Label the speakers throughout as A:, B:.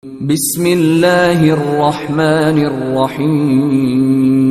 A: ബിസ്മില്ലാഹിർ റഹ്മാനിർ റഹീം.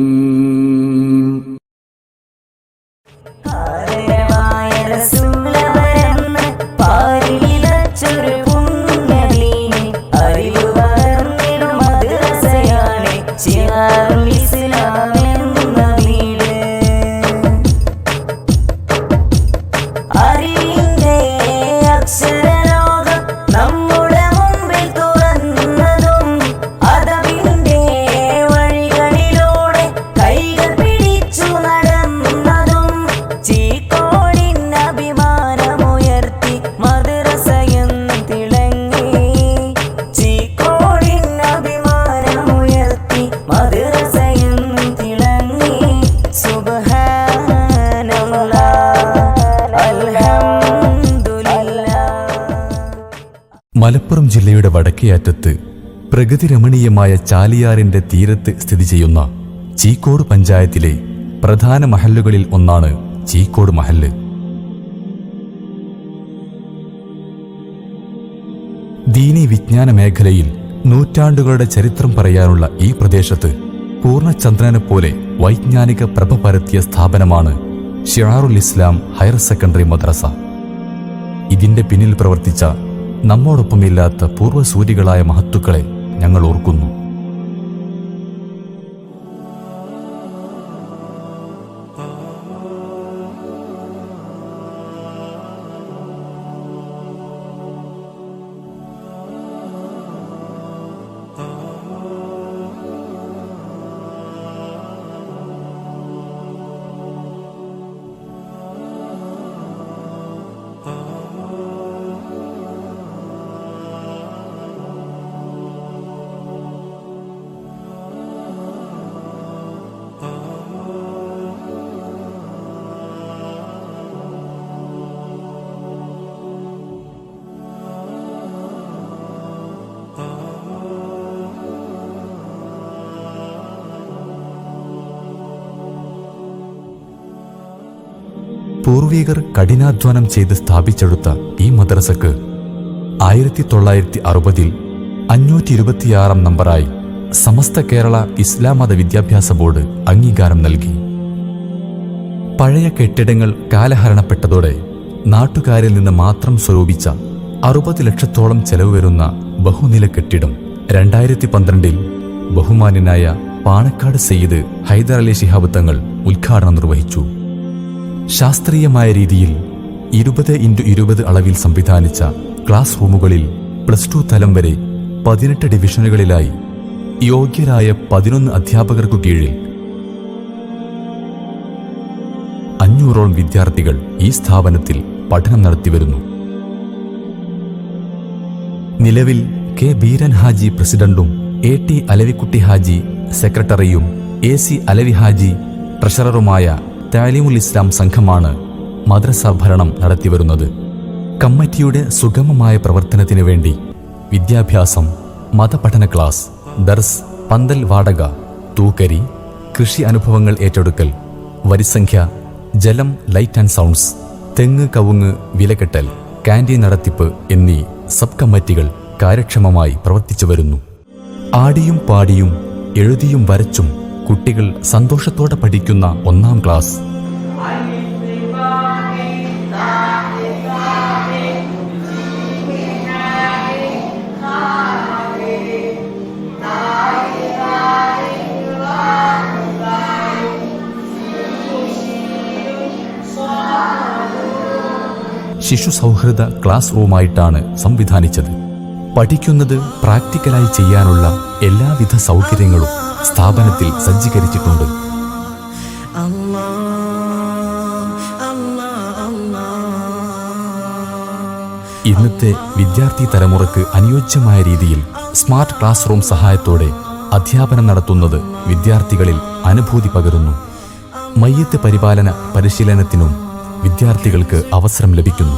B: മലപ്പുറം ജില്ലയുടെ വടക്കേയറ്റത്ത് പ്രകൃതിരമണീയമായ ചാലിയാറിന്റെ തീരത്ത് സ്ഥിതി ചെയ്യുന്ന ചീക്കോട് പഞ്ചായത്തിലെ പ്രധാന മഹല്ലുകളിൽ ഒന്നാണ് ചീക്കോട് മഹല്ല്. ദീനീ വിജ്ഞാന മേഖലയിൽ നൂറ്റാണ്ടുകളുടെ ചരിത്രം പറയാനുള്ള ഈ പ്രദേശത്ത് പൂർണ്ണചന്ദ്രനെ പോലെ വൈജ്ഞാനിക പ്രഭ പരത്തിയ സ്ഥാപനമാണ് ഷിആറുൽ ഇസ്ലാം ഹയർ സെക്കൻഡറി മദ്രസ. ഇതിന്റെ പിന്നിൽ പ്രവർത്തിച്ച നമ്മോടൊപ്പമില്ലാത്ത പൂർവ്വസൂരികളായ മഹത്തുക്കളെ ഞങ്ങൾ ഓർക്കുന്നു. പൂർവികർ കഠിനാധ്വാനം ചെയ്ത് സ്ഥാപിച്ചെടുത്ത ഈ മദ്രസക്ക് 1960 526 നമ്പറായി സമസ്ത കേരള ഇസ്ലാം മത വിദ്യാഭ്യാസ ബോർഡ് അംഗീകാരം നൽകി. പഴയ കെട്ടിടങ്ങൾ കാലഹരണപ്പെട്ടതോടെ നാട്ടുകാരിൽ നിന്ന് മാത്രം സ്വരൂപിച്ച 60 ലക്ഷത്തോളം ചെലവ് വരുന്ന ബഹുനില കെട്ടിടം 2012 ബഹുമാന്യനായ പാണക്കാട് സയ്യിദ് ഹൈദർ അലി ശിഹാബ് തങ്ങൾ ഉദ്ഘാടനം നിർവഹിച്ചു. ശാസ്ത്രീയമായ രീതിയിൽ 20x20 അളവിൽ സംവിധാനിച്ച ക്ലാസ് റൂമുകളിൽ +2 തലം വരെ 18 ഡിവിഷനുകളിലായി യോഗ്യരായ 11 അധ്യാപകർക്കു കീഴിൽ 500ഓളം വിദ്യാർത്ഥികൾ ഈ സ്ഥാപനത്തിൽ പഠനം നടത്തിവരുന്നു. നിലവിൽ കെ ബീരൻ ഹാജി പ്രസിഡന്റും AT അലവിക്കുട്ടി ഹാജി സെക്രട്ടറിയും AC അലവി ഹാജി ട്രഷററുമായ താലീമുൽ ഇസ്ലാം സംഘമാണ് മദ്രസ ഭരണം നടത്തിവരുന്നത്. കമ്മിറ്റിയുടെ സുഗമമായ പ്രവർത്തനത്തിനു വേണ്ടി വിദ്യാഭ്യാസം, മതപഠന ക്ലാസ്, ദർസ്, പന്തൽ വാടക, തൂക്കരി, കൃഷി അനുഭവങ്ങൾ ഏറ്റെടുക്കൽ, വരിസംഖ്യ, ജലം, ലൈറ്റ് ആൻഡ് സൗണ്ട്സ്, തെങ്ങ് കവുങ്ങ് വിലകെട്ടൽ, കാന്റീൻ നടത്തിപ്പ് എന്നീ സബ് കമ്മിറ്റികൾ കാര്യക്ഷമമായി പ്രവർത്തിച്ചു വരുന്നു. ആടിയും പാടിയും എഴുതിയും വരച്ചും കുട്ടികൾ സന്തോഷത്തോടെ പഠിക്കുന്ന 1ാം ക്ലാസ്, ശിശു സൗഹൃദ ക്ലാസ് റൂമായിട്ടാണ് സംവിധാനിച്ചത്. പഠിക്കുന്നത് പ്രാക്ടിക്കലായി ചെയ്യാനുള്ള എല്ലാവിധ സൗകര്യങ്ങളും സ്ഥാപനത്തിൽ സജ്ജീകരിച്ചിട്ടുണ്ട്. ഇന്നത്തെ വിദ്യാർത്ഥി തലമുറക്ക് അനുയോജ്യമായ രീതിയിൽ സ്മാർട്ട് ക്ലാസ് റൂം സഹായത്തോടെ അധ്യാപനം നടത്തുന്നത് വിദ്യാർത്ഥികളിൽ അനുഭൂതി പകരുന്നു. മയ്യത്ത് പരിപാലന പരിശീലനത്തിനും വിദ്യാർത്ഥികൾക്ക് അവസരം ലഭിക്കുന്നു.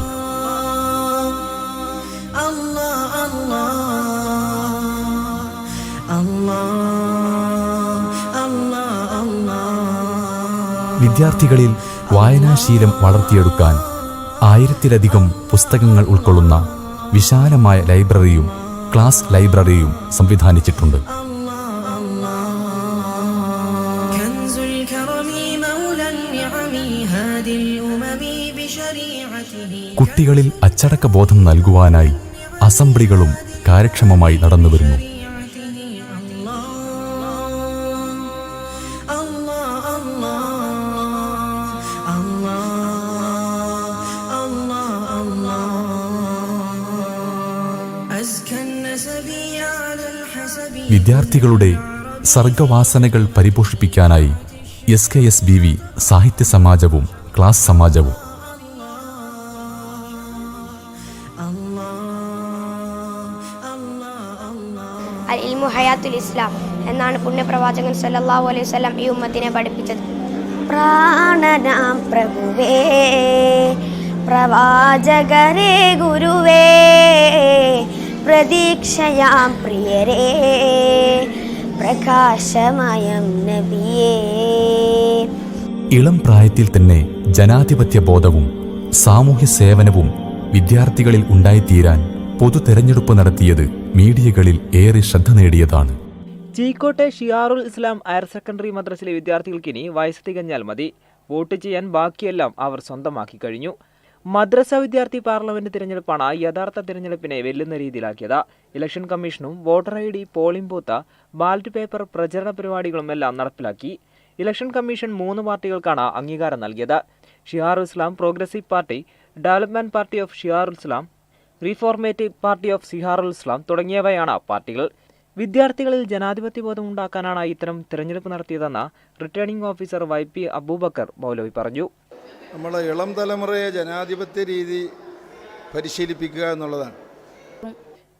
B: വിദ്യാർത്ഥികളിൽ വായനാശീലം വളർത്തിയെടുക്കാൻ 1000-ലധികം പുസ്തകങ്ങൾ ഉൾക്കൊള്ളുന്ന വിശാലമായ ലൈബ്രറിയും ക്ലാസ് ലൈബ്രറിയും സംവിധാനിച്ചിട്ടുണ്ട്. കുട്ടികളിൽ അച്ചടക്കബോധം നൽകുവാനായി അസംബ്ലികളും കാര്യക്ഷമമായി നടന്നുവരുന്നു. വിദ്യാർത്ഥികളുടെ സർഗവാസനകൾ പരിപോഷിപ്പിക്കാനായി SKSBV സാഹിത്യ സമാജവും ക്ലാസ് സമാജവും
C: അൽ-ഇൽമു ഹയാത്തുൽ ഇസ്ലാം എന്നാണ് പുണ്യപ്രവാചകൻ സല്ലല്ലാഹു അലൈഹി വസല്ലം ഈ ഉമ്മത്തിനെ പഠിപ്പിച്ചത്. പ്രാണനാം പ്രഭുവേ, പ്രവാചകരേ ഗുരുവേ, പ്രതീക്ഷയാം പ്രിയരേ, പ്രകാശമയം നബിയേ.
B: ഇളം പ്രായത്തിൽ തന്നെ ജനാധിപത്യ ബോധവും സാമൂഹ്യ സേവനവും വിദ്യാർത്ഥികളിൽ ഉണ്ടായിത്തീരാൻ പൊതു തെരഞ്ഞെടുപ്പ് നടത്തിയത് മീഡിയകളിൽ ഏറെ ശ്രദ്ധ നേടിയതാണ്.
D: ചീക്കോട്ടെ ഷിയാറുൽ ഇസ്ലാം ഹയർ സെക്കൻഡറി മദ്രസയിലെ വിദ്യാർത്ഥികൾക്കിനി വയസ്സ് തികഞ്ഞാൽ മതി. വോട്ട് ചെയ്യാൻ ബാക്കിയെല്ലാം അവർ സ്വന്തമാക്കി കഴിഞ്ഞു. മദ്രസ വിദ്യാർത്ഥി പാർലമെന്റ് തിരഞ്ഞെടുപ്പാണ് യഥാർത്ഥ തിരഞ്ഞെടുപ്പിനെ വെല്ലുന്ന രീതിയിലാക്കിയത്. ഇലക്ഷൻ കമ്മീഷനും voter ID, polling booth, ballot paper, പ്രചരണ പരിപാടികളും എല്ലാം നടപ്പിലാക്കി. ഇലക്ഷൻ കമ്മീഷൻ 3 പാർട്ടികൾക്കാണ് അംഗീകാരം നൽകിയത്. Shiyarul Islam, progressive party, development party of Shiyarul Islam, reformative party of Shiyarul Islam തുടങ്ങിയവയാണ് പാർട്ടികൾ. വിദ്യാർത്ഥികളിൽ ജനാധിപത്യബോധം ഉണ്ടാക്കാനാണ് ഇത്തരം തിരഞ്ഞെടുപ്പ് നടത്തിയതെന്ന് returning officer YP Abubakar Maulavi പറഞ്ഞു.
E: നമ്മളെ ഇളം തലമുറയെ ജനാധിപത്യ രീതി പരിശീലിപ്പിക്കുക എന്നുള്ളതാണ്.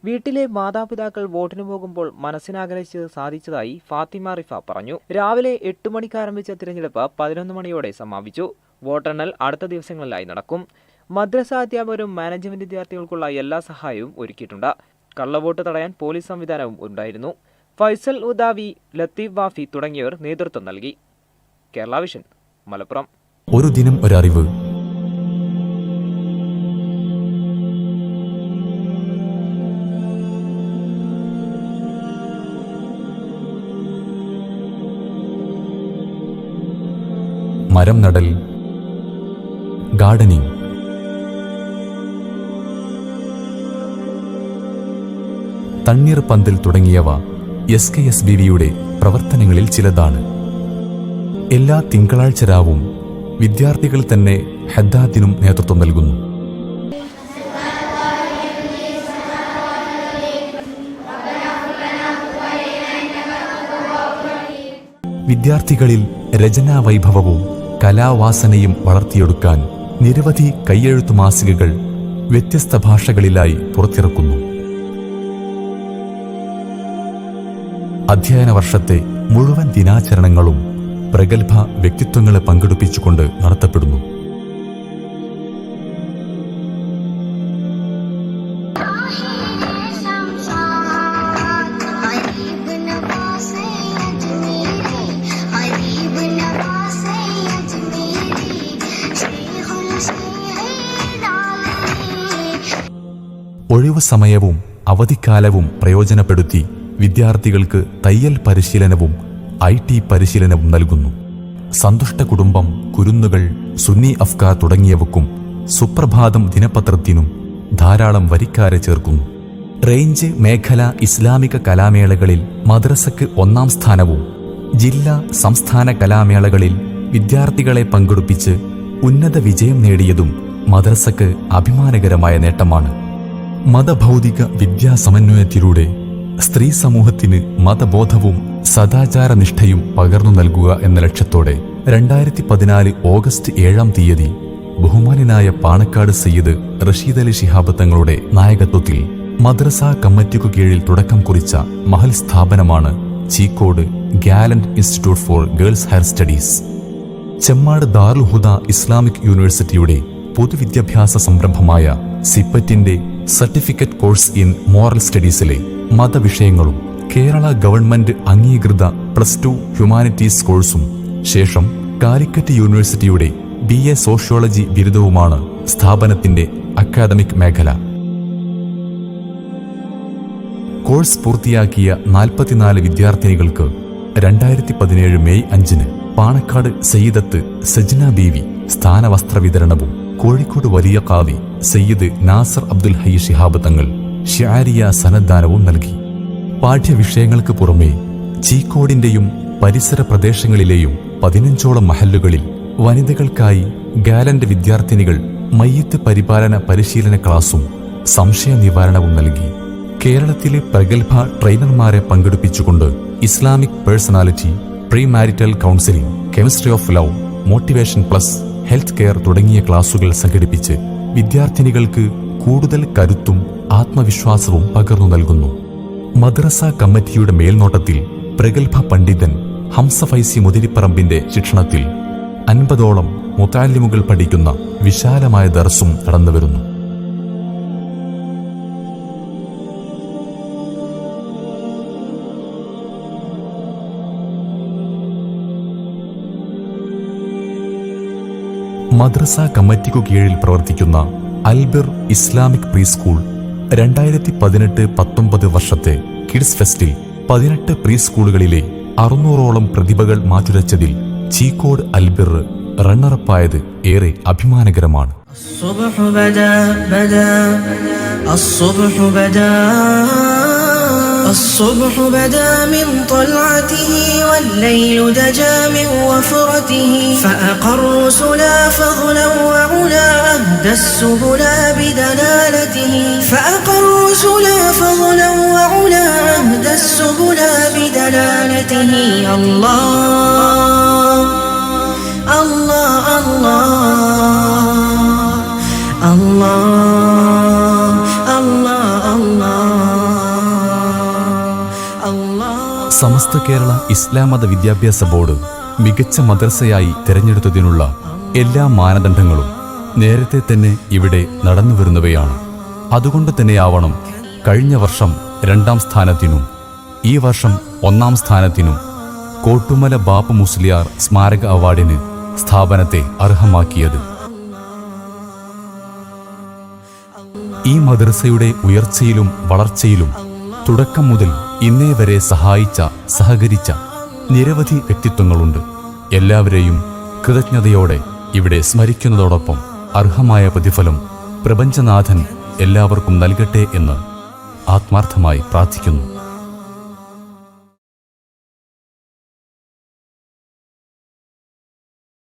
D: വീട്ടിലെ മാതാപിതാക്കൾ വോട്ടിന് പോകുമ്പോൾ മനസ്സിനാഗ്രഹിച്ച് സാധിച്ചതായി ഫാത്തിമ റിഫ പറഞ്ഞു. രാവിലെ 8 മണിക്ക് ആരംഭിച്ച തിരഞ്ഞെടുപ്പ് 11 മണിയോടെ സമാപിച്ചു. വോട്ടെണ്ണൽ അടുത്ത ദിവസങ്ങളിലായി നടക്കും. മദ്രസ അധ്യാപകരും മാനേജ്മെന്റ് വിദ്യാർത്ഥികൾക്കുള്ള എല്ലാ സഹായവും ഒരുക്കിയിട്ടുണ്ട്. കള്ളവോട്ട് തടയാൻ പോലീസ് സംവിധാനവും ഉണ്ടായിരുന്നു. ഫൈസൽ ഉദാവി, ലത്തീഫ് വാഫി തുടങ്ങിയവർ നേതൃത്വം നൽകി. കേരള വിഷൻ, മലപ്പുറം.
B: ഒരു ദിനം ഒരറിവ്. മരം നടൽ, ഗാർഡനിംഗ്, തണ്ണീർപന്തൽ തുടങ്ങിയവ SKSBVയുടെ പ്രവർത്തനങ്ങളിൽ ചിലതാണ്. എല്ലാ തിങ്കളാഴ്ച രാവും വിദ്യാർത്ഥികൾ തന്നെ ഹദ്ദാദിനും നേതൃത്വം നൽകുന്നു. വിദ്യാർത്ഥികളിൽ രചനാവൈഭവവും കലാവാസനയും വളർത്തിയെടുക്കാൻ നിരവധി കയ്യെഴുത്തു മാസികകൾ വ്യത്യസ്ത ഭാഷകളിലായി പുറത്തിറക്കുന്നു. അധ്യയന വർഷത്തെ മുഴുവൻ ദിനാചരണങ്ങളും പ്രഗത്ഭ വ്യക്തിത്വങ്ങളെ പങ്കെടുപ്പിച്ചുകൊണ്ട് നടത്തപ്പെടുന്നു. ഒഴിവു സമയവും അവധിക്കാലവും പ്രയോജനപ്പെടുത്തി വിദ്യാർത്ഥികൾക്ക് തയ്യൽ പരിശീലനവും IT പരിശീലനവും നൽകുന്നു. സന്തുഷ്ട കുടുംബം, കുരുന്നുകൾ, സുന്നി അഫ്കാർ തുടങ്ങിയവക്കും സുപ്രഭാതം ദിനപത്രത്തിനും ധാരാളം വരിക്കാരെ ചേർക്കുന്നു. റേഞ്ച് മേഖല ഇസ്ലാമിക കലാമേളകളിൽ മദ്രസക്ക് 1-ാം സ്ഥാനവും ജില്ലാ സംസ്ഥാന കലാമേളകളിൽ വിദ്യാർത്ഥികളെ പങ്കെടുപ്പിച്ച് ഉന്നത വിജയം നേടിയതും മദ്രസക്ക് അഭിമാനകരമായ നേട്ടമാണ്. മതഭൗതിക വിദ്യാസമന്വയത്തിലൂടെ സ്ത്രീ സമൂഹത്തിന് മതബോധവും സദാചാരനിഷ്ഠയും പകർന്നു നൽകുക എന്ന ലക്ഷ്യത്തോടെ 2014 ഓഗസ്റ്റ് 7-ാം തീയതി ബഹുമാന്യനായ പാണക്കാട് സയ്യിദ് റഷീദ് അലി ശിഹാബ് തങ്ങളുടെ നായകത്വത്തിൽ മദ്രസ കമ്മിറ്റിക്കു കീഴിൽ തുടക്കം കുറിച്ച മഹൽ സ്ഥാപനമാണ് Cheekode gallant institute for girls higher studies. Chemmad Darul Huda Islamic യൂണിവേഴ്സിറ്റിയുടെ പൊതുവിദ്യാഭ്യാസ സംരംഭമായ സിപ്പറ്റിന്റെ സർട്ടിഫിക്കറ്റ് കോഴ്സ് ഇൻ മോറൽ സ്റ്റഡീസിലെ മതവിഷയങ്ങളും കേരള ഗവൺമെന്റ് അംഗീകൃത +2 ഹ്യൂമാനിറ്റീസ് കോഴ്സും ശേഷം കാലിക്കറ്റ് യൂണിവേഴ്സിറ്റിയുടെ BA സോഷ്യോളജി ബിരുദവുമാണ് സ്ഥാപനത്തിന്റെ അക്കാദമിക് മേഖല. കോഴ്സ് പൂർത്തിയാക്കിയ 44 വിദ്യാർത്ഥിനികൾക്ക് 2017 മെയ് 5 പാണക്കാട് സയ്യിദത്ത് സജ്ന ബീവി സ്ഥാനവസ്ത്ര വിതരണവും കോഴിക്കോട് വലിയ ഖാദി സയ്യിദ് നാസർ അബ്ദുൽ ഹൈ ശിഹാബ് തങ്ങൾ ഷിആരിയ സനദ്ദാനവും നൽകി. പാഠ്യവിഷയങ്ങൾക്ക് പുറമെ ചീക്കോടിന്റെയും പരിസര പ്രദേശങ്ങളിലെയും 15ഓളം മഹല്ലുകളിൽ വനിതകൾക്കായി ഗാലന്റ് വിദ്യാർത്ഥിനികൾ മയ്യിത്ത് പരിപാലന പരിശീലന ക്ലാസും സംശയ നിവാരണവും നൽകി. കേരളത്തിലെ പ്രഗത്ഭ ട്രെയിനർമാരെ പങ്കെടുപ്പിച്ചുകൊണ്ട് Islamic personality, pre marital counselling, chemistry of love, motivation plus, health care തുടങ്ങിയ ക്ലാസുകൾ സംഘടിപ്പിച്ച് വിദ്യാർത്ഥിനികൾക്ക് കൂടുതൽ കരുത്തും ആത്മവിശ്വാസവും പകർന്നു നൽകുന്നു. മദ്രസ കമ്മിറ്റിയുടെ മേൽനോട്ടത്തിൽ പ്രഗത്ഭ പണ്ഡിതൻ ഹംസ ഫൈസി മുതിരിപ്പറമ്പിന്റെ ശിക്ഷണത്തിൽ 50ഓളം മുതഅല്ലിമുകൾ പഠിക്കുന്ന വിശാലമായ ദർസും നടന്നുവരുന്നു. മദ്രസ കമ്മിറ്റിക്കു കീഴിൽ പ്രവർത്തിക്കുന്ന അൽബിർ ഇസ്ലാമിക് പ്രീ സ്കൂൾ 2018-19 വർഷത്തെ കിഡ്സ് ഫെസ്റ്റിൽ 18 പ്രീ സ്കൂളുകളിലെ 600ഓളം പ്രതിഭകൾ മാറ്റുരച്ചതിൽ ചീക്കോട് അൽബിർ റണ്ണറപ്പായത് ഏറെ അഭിമാനകരമാണ്.
F: الصبح بدا من طلعته والليل دجى من وفرته فأقر رسلا فضلا وعلا أهدى السبلا بدلالته فأقر رسلا فضلا وعلا أهدى السبلا بدلالته الله الله الله الله الله الله.
B: സമസ്ത കേരള ഇസ്ലാം മത വിദ്യാഭ്യാസ ബോർഡ് മികച്ച മദ്രസയായി തിരഞ്ഞെടുത്തതിനുള്ള എല്ലാ മാനദണ്ഡങ്ങളും നേരത്തെ തന്നെ ഇവിടെ നടന്നുവരുന്നവയാണ്. അതുകൊണ്ട് തന്നെയാവണം കഴിഞ്ഞ വർഷം 2ാം സ്ഥാനത്തിനും ഈ വർഷം 1ാം സ്ഥാനത്തിനും കോട്ടുമല ബാപ്പു മുസ്ലിയാർ സ്മാരക അവാർഡിന് സ്ഥാപനത്തെ അർഹമാക്കിയത്. ഈ മദ്രസയുടെ ഉയർച്ചയിലും വളർച്ചയിലും തുടക്കം മുതൽ ഇന്നേ വരെ സഹായിച്ച, സഹകരിച്ച നിരവധി വ്യക്തിത്വങ്ങളുണ്ട്. എല്ലാവരെയും കൃതജ്ഞതയോടെ ഇവിടെ സ്മരിക്കുന്നതോടൊപ്പം അർഹമായ പ്രതിഫലം പ്രപഞ്ചനാഥൻ എല്ലാവർക്കും നൽകട്ടെ എന്ന് ആത്മാർത്ഥമായി പ്രാർത്ഥിക്കുന്നു.